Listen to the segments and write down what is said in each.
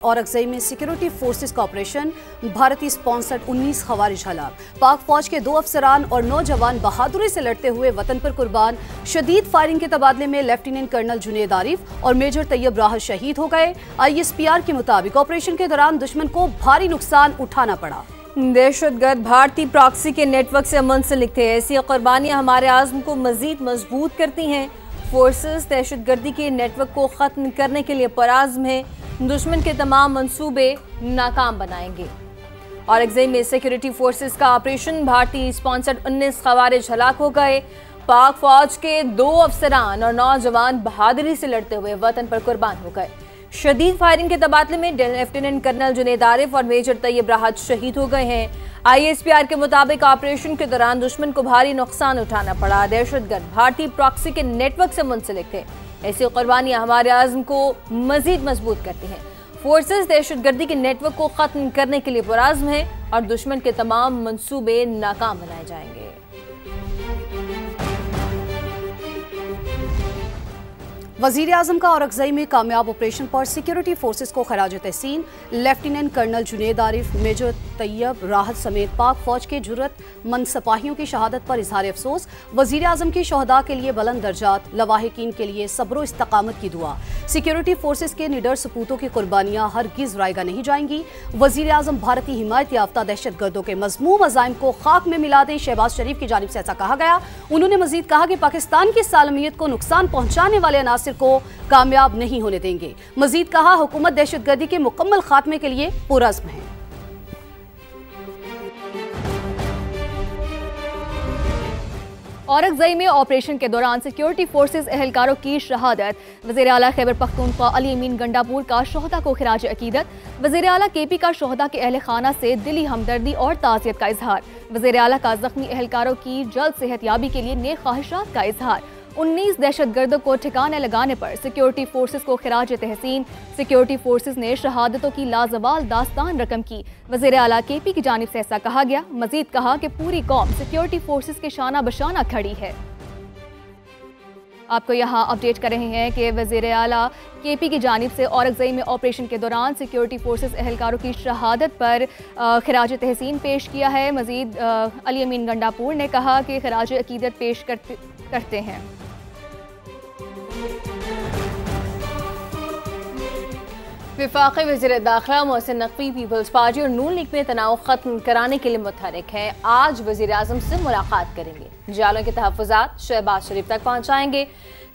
औरकजई में security forces का operation, भारतीय स्पॉन्सर्ड 19 खवारिज हलाक। पाक फौज के 2 अफसरान और 9 जवान बहादुरी से लड़ते हुए वतन पर कुर्बान। शदीद फायरिंग के तबादले में लेफ्टिनेंट कर्नल जुनेद आरिफ और मेजर तैयब राहत शहीद हो गए। ISPR के मुताबिक ऑपरेशन के दौरान दुश्मन को भारी नुकसान उठाना पड़ा। दहशतगर्द भारतीय प्रॉक्सी के नेटवर्क से मुंसलिक थे। ऐसी कुर्बानियां हमारे आज़म को मजीद मजबूत करती हैं। फोर्सेस दहशतगर्दी के नेटवर्क को ख़त्म करने के लिए पराज़्म है। दुश्मन के तमाम मंसूबे नाकाम बनाएंगे। औरकजई में सिक्योरिटी फोर्सेस का ऑपरेशन, भारतीय स्पॉन्सर्ड 19 खवारिज हलाक हो गए। पाक फौज के 2 अफसरान और 9 जवान बहादुरी से लड़ते हुए वतन पर कुर्बान हो गए। शदीद फायरिंग के तबादले में लेफ्टिनेंट कर्नल जुनेद आरिफ और मेजर तैयब राहत शहीद हो गए हैं। ISPR के मुताबिक ऑपरेशन के दौरान दुश्मन को भारी नुकसान उठाना पड़ा। दहशतगर्द भारतीय प्रॉक्सी के नेटवर्क से मुंसलिक थे। ऐसी कुर्बानियां हमारे आज़म को मजीद मजबूत करती हैं। फोर्सेस दहशतगर्दी के नेटवर्क को खत्म करने के लिए पुराज़्म है और दुश्मन के तमाम मंसूबे नाकाम बनाए जाएंगे। वज़ीर आज़म का औरकजई में कामयाब ऑपरेशन पर सिक्योरिटी फोर्सेस को खराज तहसीन। Lieutenant colonel Junaid Arif, major Tayyab Rahat समेत पाक फौज के जुर्रतमंद सिपाहियों की शहादत पर इजहार अफसोस। वज़ीर आज़म की शहदा के लिए बुलंद दर्जात, लवाहिकीन के लिए सब्र इस्तकामत की दुआ। सिक्योरिटी फोर्सेस के निडर सपूतों की कुर्बानियाँ हरगिज़ रायगा नहीं जाएंगी। वज़ीर आज़म भारतीय हिमायत याफ्ता दहशतगर्दों के मज़मूम अज़ाइम को खाक में मिला दें, शहबाज शरीफ की जानिब से ऐसा कहा गया। उन्होंने मजीद कहा कि पाकिस्तान की सालमियत को नुकसान पहुँचाने वाले अनासिर को कामयाब नहीं होने देंगे। मजीद कहा, हुकूमत दहशतगर्दी के मुकम्मल खात्मे के लिए पुरज़्म है। औरकजई में ऑपरेशन के दौरान सिक्योरिटी फोर्सेस एहलकारों की शहादत। वज़ीर आला खैबर पख्तूनख्वा अली अमीन गंडापुर का शोहदा को खिराज अकीदत। वज़ीर आला KP का शोहदा के अहल खाना से दिली हमदर्दी और ताज़ियत का इजहार। वज़ीर आला का जख्मी एहलकारों की जल्द सेहतयाबी के लिए नेक ख्वाहिशात का इजहार। 19 दहशतगर्दों को ठिकाने लगाने पर सिक्योरिटी फोर्सेस को खिराज तहसीन। सिक्योरिटी फोर्सेस ने शहादतों की लाजवाल दास्तान रकम की। वज़ीर आला KP की जानिब से ऐसा कहा गया। मजीद कहा कि पूरी कौम सिक्योरिटी फोर्सेस के शाना बशाना खड़ी है। आपको यहाँ अपडेट कर रहे हैं कि वज़ीर आला KP की जानिब से औरकजई में ऑपरेशन के दौरान सिक्योरिटी फोर्सेस एहलकारों की शहादत पर खिराज तहसीन पेश किया है। मजीद अली अमीन गंडापुर ने कहा कि खिराज अकीदत पेश करते हैं। वफाकी वज़ीर दाखिला मोहसिन नकवी पीपल्स पार्टी और नून लीग में तनाव खत्म कराने के लिए मुतहरिक हैं। आज वज़ीर आज़म से मुलाकात करेंगे। जालों के तहफ़्फ़ुज़ात शहबाज शरीफ तक पहुँचाएंगे।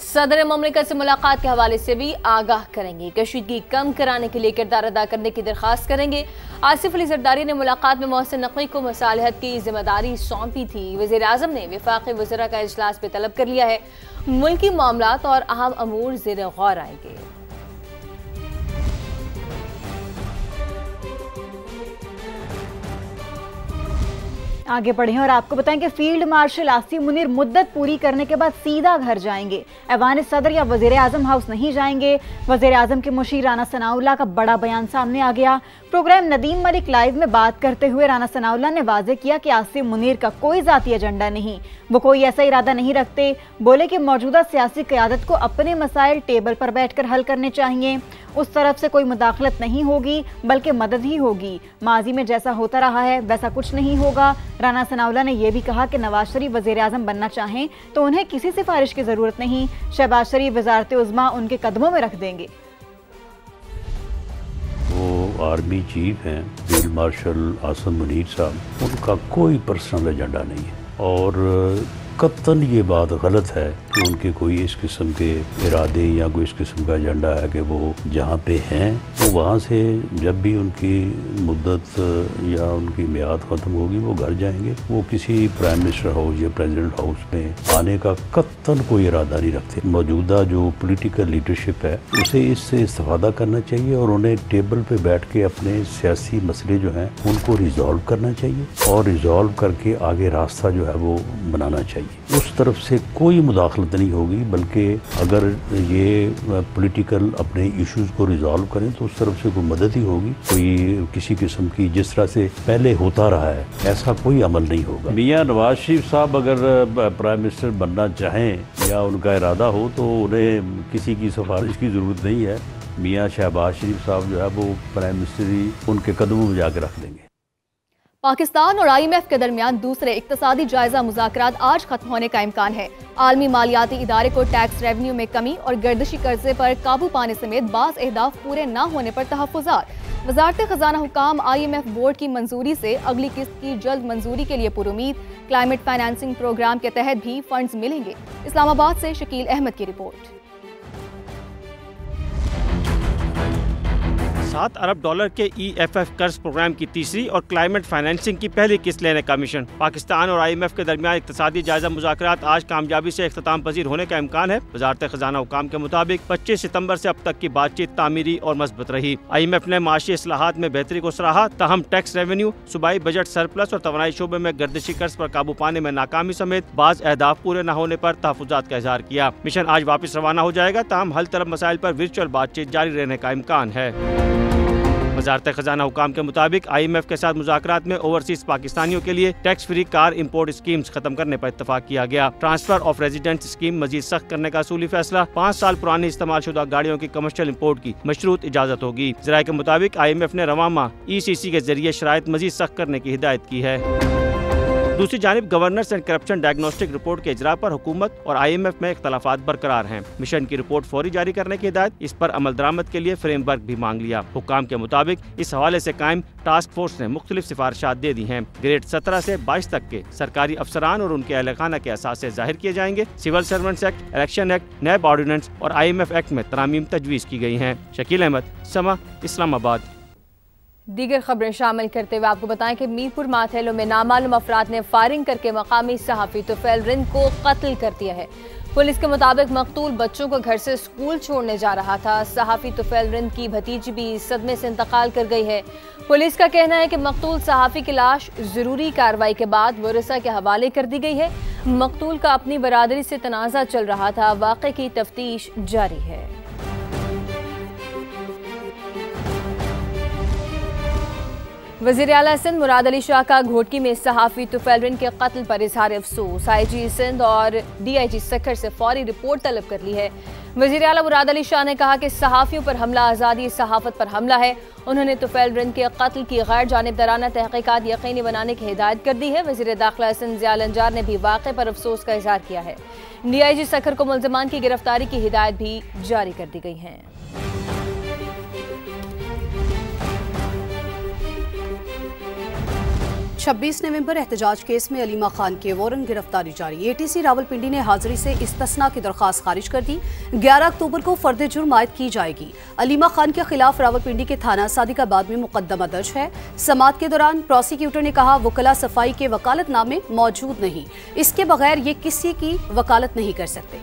सदर ममलिकत से मुलाकात के हवाले से भी आगाह करेंगे। कशीदगी कम कराने के लिए किरदार अदा करने की दरख्वास्त करेंगे। आसिफ अली जरदारी ने मुलाकात में मोहसिन नकवी को मसालहत की जिम्मेदारी सौंपी थी। वज़ीर आज़म ने वफाकी वज़रा का इजलास भी तलब कर लिया है। मुल्की मामलात और अहम अमूर ज़ेर गौर आएंगे। आगे बढ़ें और आपको बताएं कि फील्ड मार्शल आसिम मुनीर मुद्दत पूरी करने के बाद सीधा घर जाएंगे। ऐवान सदर या वज़ीर आज़म हाउस नहीं जाएंगे। वज़ीर आज़म के मुशीर राना सनाउल्लाह का बड़ा बयान सामने आ गया। प्रोग्राम नदीम मलिक लाइव में बात करते हुए राना सनाउल्लाह ने वाज़ेह किया कि आसिम मुनीर का कोई ज़ाती एजेंडा नहीं, वो कोई ऐसा इरादा नहीं रखते। बोले कि मौजूदा सियासी क़यादत को अपने मसाइल टेबल पर बैठकर हल करने चाहिए। उस तरफ से कोई मुदाखलत नहीं होगी बल्कि मदद ही होगी। माजी में जैसा होता रहा है वैसा कुछ नहीं होगा। राना सनाउल्लाह ने यह भी कहा कि नवाज शरीफ वज़ीर आज़म बनना चाहें तो उन्हें किसी सिफारिश की ज़रूरत नहीं। शहबाज शरीफ वज़ारत उज़्मा उनके कदमों में रख देंगे। वो आर्मी चीफ हैं फील्ड मार्शल आसिम मुनीर साहब, उनका कोई पर्सनल एजेंडा नहीं है और कतन ये बात गलत है कि उनके कोई इस किस्म के इरादे या कोई इस किस्म का एजेंडा है कि वो जहाँ पे हैं तो वहाँ से जब भी उनकी मुद्दत या उनकी मियाद ख़त्म होगी वो घर जाएंगे। वो किसी प्राइम मिनिस्टर हाउस या प्रेसिडेंट हाउस में आने का कतन कोई इरादा नहीं रखते। मौजूदा जो पॉलिटिकल लीडरशिप है उसे इससे इस्तेफादा करना चाहिए और उन्हें टेबल पे बैठ के अपने सियासी मसले जो हैं उनको रिजॉल्व करना चाहिए और रिजॉल्व करके आगे रास्ता जो है वो बनाना चाहिए। उस तरफ से कोई मुदाखलत नहीं होगी, बल्कि अगर ये पॉलिटिकल अपने इश्यूज को रिजॉल्व करें तो उस तरफ से कोई मदद ही होगी। कोई किसी किस्म की जिस तरह से पहले होता रहा है ऐसा कोई अमल नहीं होगा। मियां नवाज शरीफ साहब अगर प्राइम मिनिस्टर बनना चाहें या उनका इरादा हो तो उन्हें किसी की सिफारिश की ज़रूरत नहीं है। मियाँ शहबाज शरीफ साहब जो है वो प्राइम मिनिस्टर उनके कदमों में जाकर रख देंगे। पाकिस्तान और IMF के दरमियान दूसरे इक्तसादी जायजा मुज़ाकरात आज खत्म होने का इम्कान है। आलमी मालियाती इदारे को टैक्स रेवेन्यू में कमी और गर्दिशी कर्जे पर काबू पाने समेत बाज़ अहदाफ पूरे न होने पर तहफ़्फ़ुज़ात। वज़ारत ख़ज़ाना हुकाम IMF बोर्ड की मंजूरी से अगली किस्त की जल्द मंजूरी के लिए पुरुमीद। क्लाइमेट फाइनेंसिंग प्रोग्राम के तहत भी फंड्स मिलेंगे। इस्लामाबाद से शकील अहमद की रिपोर्ट। $7 अरब के EFF कर्ज प्रोग्राम की तीसरी और क्लाइमेट फाइनेंसिंग की पहली किस्त लेने का मिशन। पाकिस्तान और IMF के दरमियान इक्तसादी जायजा मुज़ाकरात आज कामयाबी से इख्तिताम पजीर होने का इम्कान है। वज़ारत ख़ज़ाना हुकाम के मुताबिक 25 सितंबर से अब तक की बातचीत तामीरी और मजबूत रही। IMF ने माशी इस्लाहात में बेहतरी को सराहा, ताहम टैक्स रेवेन्यू, सूबाई बजट सरप्लस और तवानाई शोबे में गर्दिशी कर्ज पर काबू पाने में नाकामी समेत बाज़ अहदाफ पूरे न होने पर तहफ़्फ़ुज़ात का इज़हार किया। मिशन आज वापस रवाना हो जाएगा, ताहम हल तरफ मसाइल पर वर्चुअल बातचीत जारी रहने का इम्कान है। वज़ारत ख़ज़ाना हुकाम के मुताबिक IMF के साथ मुज़ाकरात में ओवरसीज पाकिस्तानियों के लिए tax free car import schemes खत्म करने पर इत्तफाक किया गया। ट्रांसफर ऑफ रेजिडेंट्स स्कीम मजीद सख्त करने का असूली फैसला। 5 साल पुरानी इस्तेमाल शुदा गाड़ियों की कमर्शियल इंपोर्ट की मशरूत इजाज़त होगी। ज़राए के मुताबिक IMF ने रवां माह ECC के जरिए शराइत मजीद सख्त करने की हिदायत की है। दूसरी जानिब governance and corruption diagnostic report के इजरा पर हुकूमत और IMF में इख्तलाफात बरकरार हैं। मिशन की रिपोर्ट फौरी जारी करने की हिदायत, इस पर अमल दरामद के लिए फ्रेमवर्क भी मांग लिया। हुकाम के मुताबिक इस हवाले से कायम टास्क फोर्स ने मुख्तलिफ सिफारिशात दे दी हैं। ग्रेड 17 से 22 तक के सरकारी अफसरान और उनके अहल खाना के असासे जाहिर किए जाएंगे। Civil servants act, election act, NAB ordinance और IMF एक्ट में तरामीम तजवीज़ की गई हैं। शकील अहमद, समा, इस्लामाबाद। दीगर खबरें शामिल करते हुए आपको बताएं कि मीरपुर माथेलो में नामालूम अफराद ने फायरिंग करके मकामी सहाफ़ी तुफैल रिंद को कत्ल कर दिया है। पुलिस के मुताबिक मकतूल बच्चों को घर से स्कूल छोड़ने जा रहा था। सहाफ़ी तुफैल रिंद की भतीजी भी सदमे से इंतकाल कर गई है। पुलिस का कहना है कि मकतूल सहाफ़ी की लाश ज़रूरी कार्रवाई के बाद वरिसा के हवाले कर दी गई है। मकतूल का अपनी बरादरी से तनाज़ा चल रहा था। वाक़े की तफ्तीश जारी है। वज़ीर आला सिंध मुराद अली शाह का घोटकी में सहाफ़ी तुफैल रिंद के कत्ल पर इज़हार अफसोस। IG सिंध और DIG सखर से फौरी रिपोर्ट तलब कर ली है। वज़ीर आला मुराद अली शाह ने कहा कि सहाफ़ियों पर हमला आज़ादी सहाफ़त पर हमला है। उन्होंने तुफैल रिंद के कत्ल की गैर जानिबदाराना तहक़ीक़ात यकीनी बनाने की हिदायत कर दी है। वज़ीर दाखिला सिंध ज़ियाल अंजार ने भी वाक़े पर अफसोस का इज़हार किया है। DIG सखर को मुल्ज़िमान की गिरफ्तारी की हिदायत भी जारी कर दी गई है। 26 नवंबर एहतजाज केस में अलीमा खान के वारंट गिरफ्तारी जारी। ATC रावलपिंडी ने हाजिरी से इस्तस्ना की दरख्वास्त खारिज कर दी। 11 अक्टूबर को फर्द जुर्म आयद की जाएगी। अलीमा खान के खिलाफ रावलपिंडी के थाना सादिकाबाद में मुकदमा दर्ज है। समाअत के दौरान प्रोसिक्यूटर ने कहा वकला सफाई के वकालतनामे मौजूद नहीं, इसके बगैर ये किसी की वकालत नहीं कर सकते।